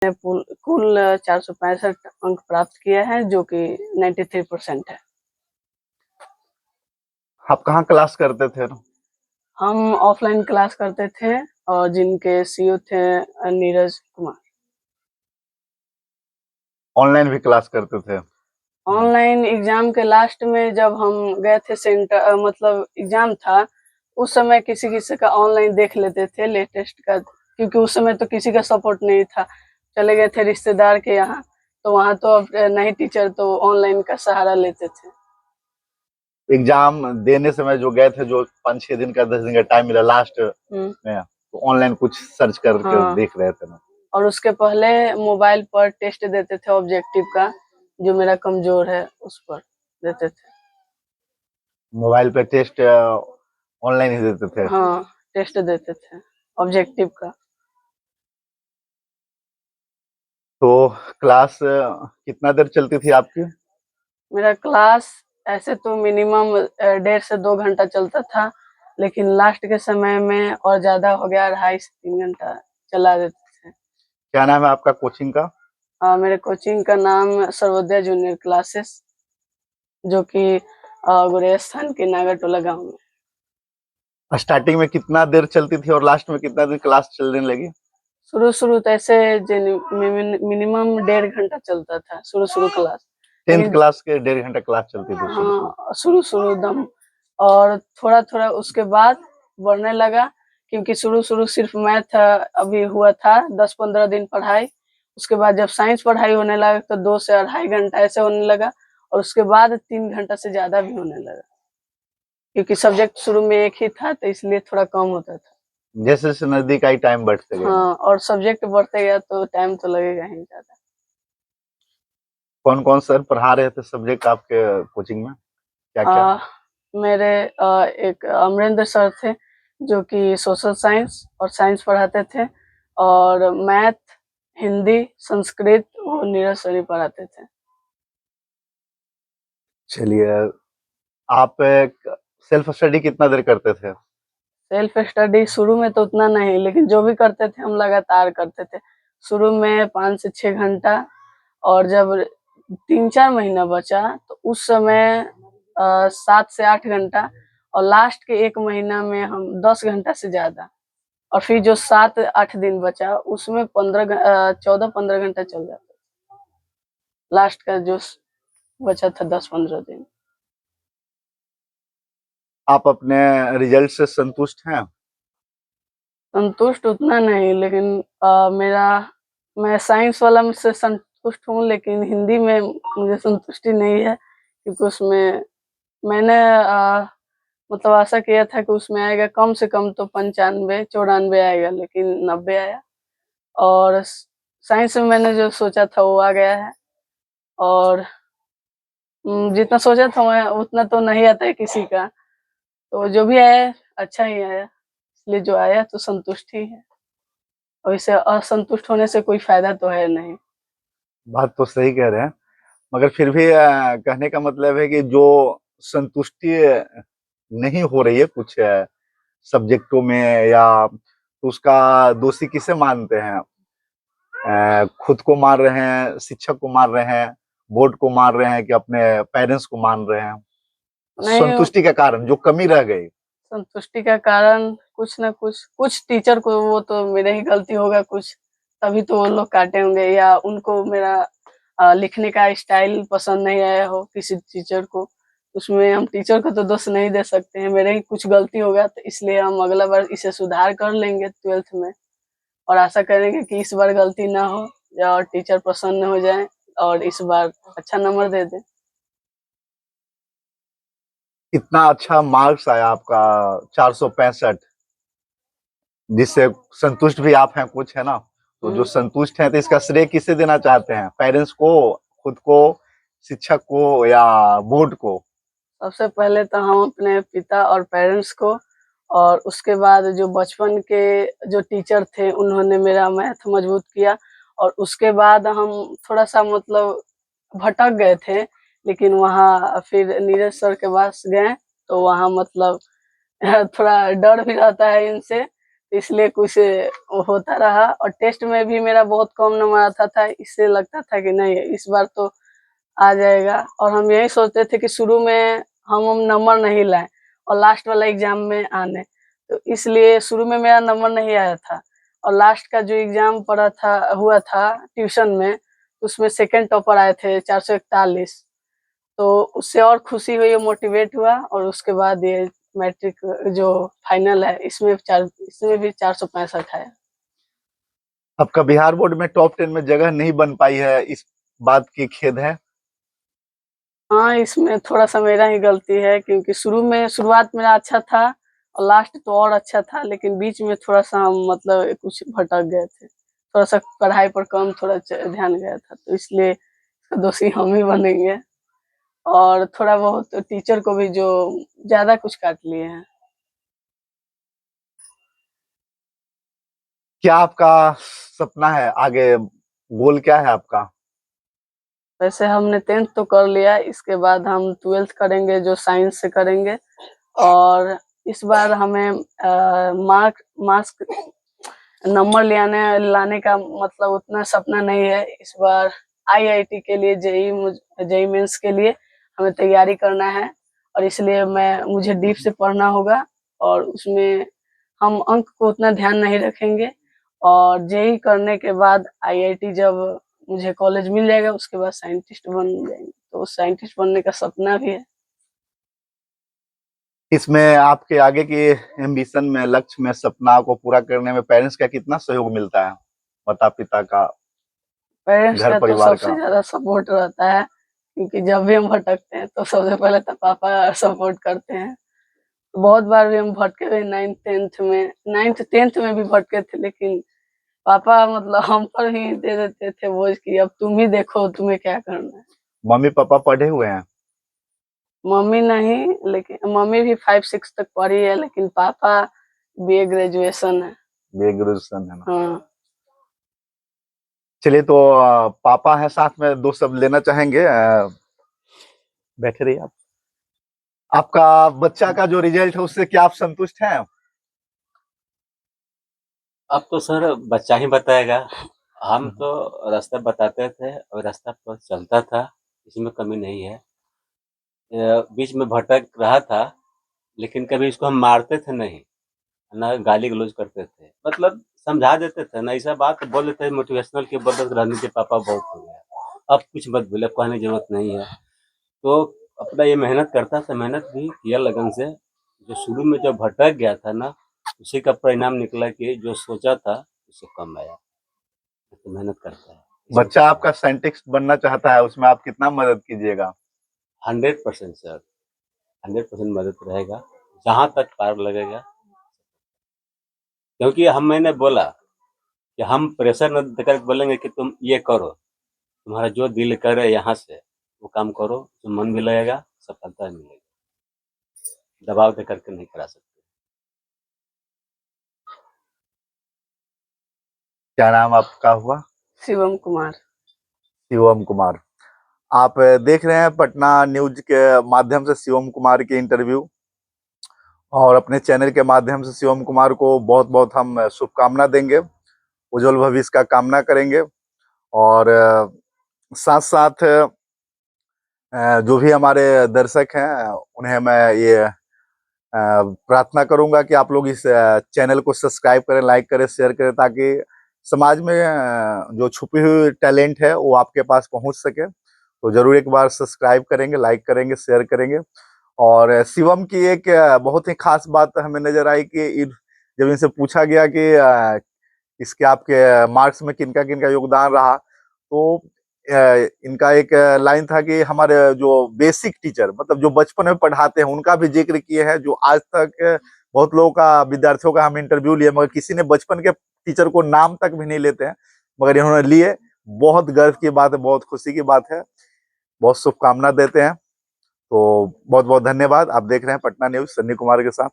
मैंने कुल 465 अंक प्राप्त किया है, जो कि 93% है। आप कहाँ क्लास करते थे? हम ऑफलाइन क्लास करते थे और जिनके सीईओ थे नीरज कुमार। ऑनलाइन भी क्लास करते थे? ऑनलाइन एग्जाम के लास्ट में जब हम गए थे सेंटर, मतलब एग्जाम था, उस समय किसी किसी का ऑनलाइन देख लेते थे लेटेस्ट का, क्योंकि उस समय तो किसी का सपोर्ट नहीं था। चले गए थे रिश्तेदार के यहाँ, तो वहाँ तो अब नहीं टीचर, तो ऑनलाइन का सहारा लेते थे। एग्जाम देने समय जो गए थे, जो 5-6 दिन का 10 दिन का टाइम मिला लास्ट में, तो ऑनलाइन कुछ सर्च करके हाँ, देख रहे थे ना? और उसके पहले मोबाइल पर टेस्ट देते थे ऑब्जेक्टिव का, जो मेरा कमजोर है उस पर देते थे। मोबाइल पे टेस्ट ऑनलाइन ही देते थे? हाँ, टेस्ट देते थे ऑब्जेक्टिव का। तो क्लास कितना देर चलती थी आपकी? मेरा क्लास ऐसे तो मिनिमम 1.5 से 2 घंटा चलता था, लेकिन लास्ट के समय में और ज्यादा हो गया, 2.5 से 3 घंटा चला देते थे। क्या नाम है आपका कोचिंग का? मेरे कोचिंग का नाम सर्वोदय जूनियर क्लासेस, जो कि गुरेस्थान के नागरटोला गांव में। स्टार्टिंग में कितना देर चलती थी और लास्ट में कितना देर क्लास चलने लगी? शुरू तो ऐसे मिनिमम 1.5 घंटा चलता था शुरू क्लास। 10th क्लास के 1.5 घंटा क्लास चलती थी शुरू? हाँ, शुरू दम, और थोड़ा उसके बाद बढ़ने लगा, क्योंकि शुरू सिर्फ मैथ अभी हुआ था 10-15 दिन पढ़ाई। उसके बाद जब साइंस पढ़ाई होने लगा तो 2 से 2.5 घंटा ऐसे होने लगा, और उसके बाद 3 घंटा से ज्यादा भी होने लगा, क्योंकि सब्जेक्ट शुरू में एक ही था, तो इसलिए थोड़ा कम होता था। जैसे जैसे नजदीक आई टाइम बढ़ते गए? हाँ, और सब्जेक्ट बढ़ते गया तो टाइम तो लगेगा ही ज्यादा। कौन कौन सर पढ़ा रहे थे सब्जेक्ट आपके कोचिंग में, क्या क्या? मेरे एक अमरेंद्र सर थे, जो कि सोशल साइंस और साइंस पढ़ाते थे, और मैथ, हिंदी, संस्कृत वो नीरज सर ही पढ़ाते थे। चलिए, आप सेल्फ स्टडी कितना देर करते थे? सेल्फ स्टडी शुरू में तो उतना नहीं, लेकिन जो भी करते थे हम लगातार करते थे। शुरू में 5 से 6 घंटा, और जब 3-4 महीना बचा तो उस समय 7 से 8 घंटा, और लास्ट के 1 महीना में हम 10 घंटा से ज्यादा, और फिर जो 7-8 दिन बचा उसमें 14-15 घंटा चल जाता। लास्ट का जो बचा था 10-15 दिन। आप अपने रिजल्ट से संतुष्ट हैं? संतुष्ट उतना नहीं, लेकिन मैं साइंस वाला में से संतुष्ट हूँ, लेकिन हिंदी में मुझे संतुष्टि नहीं है, क्योंकि उसमें मैंने मतलब आशा किया था कि उसमें आएगा कम से कम तो 95-94 आएगा, लेकिन 90 आया। और साइंस में मैंने जो सोचा था वो आ गया है, और जितना सोचा था मैं उतना तो नहीं आता है किसी का, तो जो भी आया अच्छा ही आया, इसलिए जो आया तो संतुष्ट ही है, और इसे असंतुष्ट होने से कोई फायदा तो है नहीं। बात तो सही कह रहे हैं, मगर फिर भी कहने का मतलब है कि जो संतुष्टि नहीं हो रही है कुछ सब्जेक्टों में, या तो उसका दोषी किसे मानते हैं? खुद को मान रहे हैं, शिक्षक को मान रहे हैं, बोर्ड को मान रहे हैं, कि अपने पेरेंट्स को मान रहे हैं? नहीं, संतुष्टि का कारण जो कमी रह गई। संतुष्टि का कारण कुछ न कुछ टीचर को, वो तो मेरे ही गलती होगा कुछ, तभी तो वो लोग काटे होंगे, या उनको मेरा लिखने का स्टाइल पसंद नहीं आया हो किसी टीचर को। उसमें हम टीचर को तो दोष नहीं दे सकते हैं, मेरे ही कुछ गलती होगा, तो इसलिए हम अगला बार इसे सुधार कर लेंगे 12th में, और आशा करेंगे कि इस बार गलती ना हो, और टीचर प्रसन्न हो जाए और इस बार अच्छा नंबर दे दे। इतना अच्छा मार्क्स आया आपका 465, जिससे संतुष्ट भी आप हैं कुछ, है ना? तो जो संतुष्ट हैं, तो इसका श्रेय किसे देना चाहते हैं? पेरेंट्स को, खुद को, शिक्षक को, या बोर्ड को? सबसे पहले तो हम अपने पिता और पेरेंट्स को, और उसके बाद जो बचपन के जो टीचर थे उन्होंने मेरा मैथ मजबूत किया, और उसके बाद हम थोड़ा सा मतलब भटक गए थे, लेकिन वहाँ फिर नीरज सर के पास गए, तो वहाँ मतलब थोड़ा डर भी रहता है इनसे, इसलिए कुछ होता रहा। और टेस्ट में भी मेरा बहुत कम नंबर आता था, इससे लगता था कि नहीं इस बार तो आ जाएगा। और हम यही सोचते थे कि शुरू में हम नंबर नहीं लाएं और लास्ट वाला एग्जाम में आने, तो इसलिए शुरू में मेरा नंबर नहीं आया था। और लास्ट का जो एग्जाम हुआ था ट्यूशन में, उसमें सेकंड टॉपर आए थे 441। तो उससे और खुशी हुई, मोटिवेट हुआ। और उसके बाद ये मैट्रिक जो फाइनल है इसमें भी 465 आया। आपका बिहार बोर्ड में टॉप 10 में जगह नहीं बन पाई है, इस बात की खेद है? हाँ, इसमें थोड़ा-सा मेरा ही गलती है, क्योंकि शुरुआत मेरा अच्छा था और लास्ट तो और अच्छा था, लेकिन बीच में थोड़ा-सा हम मतलब कुछ भटक गए थे। थोड़ा-सा पढ़ाई पर कम थोड़ा ध्यान गया था, तो इसलिए इसका दोषी हम ही बनेंगे। और थोड़ा बहुत टीचर को भी जो ज़्यादा कुछ काट लिए हैं। क्या आपका सपना है आगे, गोल क्या है आपका? वैसे हमने 10th तो कर लिया, इसके बाद हम 12th करेंगे जो साइंस से करेंगे। और इस बार हमें मार्क्स नंबर लाने का मतलब उतना सपना नहीं है। इस बार आईआईटी के लिए जेईई मेंस के लिए हमें तैयारी करना है, और इसलिए मुझे डीप से पढ़ना होगा। और उसमें हम अंक को उतना ध्यान नहीं रखेंगे। और जेईई करने के बाद आईआईटी जब मुझे कॉलेज मिल जाएगा, उसके बाद साइंटिस्ट बन जाएंगे, तो साइंटिस्ट बनने का सपना भी है। इसमें आपके आगे की एम्बिशन में, लक्ष्य में, सपना को पूरा करने में पेरेंट्स का कितना सहयोग मिलता है? माता पिता का, पेरेंट्स घर का तो परिवार सबसे का? ज्यादा सपोर्ट रहता है, क्योंकि जब भी हम भटकते हैं तो सबसे पहले तो पापा सपोर्ट करते हैं। बहुत बार भी हम भटके हुए, 9th 10th में भी भटके थे, लेकिन पापा मतलब हम पर ही दे देते थे बोझ कि अब तुम ही देखो तुम्हें क्या करना है। मम्मी पापा पढ़े हुए हैं? मम्मी नहीं, लेकिन मम्मी भी 5-6 तक पढ़ी है, लेकिन पापा बीए ग्रेजुएशन है। बीए ग्रेजुएशन है ना? हाँ। चलिए, तो पापा हैं साथ में, दो शब्द लेना चाहेंगे? बैठे रहिए आप। आपका बच्चा का जो रिजल्ट है उससे क्या आप संतुष्ट हैं? अब तो सर बच्चा ही बताएगा। हम तो रास्ता बताते थे और रास्ता पर चलता था, इसमें कमी नहीं है। बीच में भटक रहा था, लेकिन कभी इसको हम मारते थे नहीं, ना गाली गलौज करते थे, मतलब समझा देते थे ना। ऐसा बात बोल देते थे मोटिवेशनल के बदल रहने के पापा बहुत हो गया, अब कुछ मत बोले, कहने की जरूरत नहीं है। तो अपना ये मेहनत करता था, मेहनत भी किया लगन से। जो शुरू में जो भटक गया था ना, उसी का परिणाम निकला कि जो सोचा था उससे कम आया। तो मेहनत करता है। बच्चा आपका साइंटिस्ट बनना चाहता है, उसमें आप कितना मदद कीजिएगा? 100% सर, 100% मदद रहेगा, जहाँ तक पार लगेगा। क्योंकि मैंने बोला कि हम प्रेशर न देकर बोलेंगे कि तुम ये करो, तुम्हारा जो दिल करे यहाँ से वो काम करो, तो मन भी लगेगा, सफलता भी मिलेगी। दबाव देकर के नहीं करा सकते। क्या नाम आपका हुआ? शिवम कुमार। शिवम कुमार। आप देख रहे हैं पटना न्यूज के माध्यम से शिवम कुमार की इंटरव्यू, और अपने चैनल के माध्यम से शिवम कुमार को बहुत बहुत हम शुभकामना देंगे, उज्जवल भविष्य का कामना करेंगे। और साथ साथ जो भी हमारे दर्शक हैं उन्हें मैं ये प्रार्थना करूंगा कि आप लोग इस चैनल को सब्सक्राइब करें, लाइक करें, शेयर करें, ताकि समाज में जो छुपी हुई टैलेंट है वो आपके पास पहुंच सके। तो जरूर एक बार सब्सक्राइब करेंगे, लाइक करेंगे, शेयर करेंगे। और शिवम की एक बहुत ही खास बात हमें नजर आई कि जब इनसे पूछा गया कि इसके आपके मार्क्स में किनका किनका योगदान रहा, तो इनका एक लाइन था कि हमारे जो बेसिक टीचर, मतलब जो बचपन में पढ़ाते हैं, उनका भी जिक्र किए हैं। जो आज तक बहुत लोगों का, विद्यार्थियों का हम इंटरव्यू लिए, मगर किसी ने बचपन के टीचर को नाम तक भी नहीं लेते हैं, मगर इन्होंने लिए। बहुत गर्व की बात है, बहुत खुशी की बात है। बहुत शुभकामना देते हैं। तो बहुत बहुत धन्यवाद। आप देख रहे हैं पटना न्यूज सन्नी कुमार के साथ।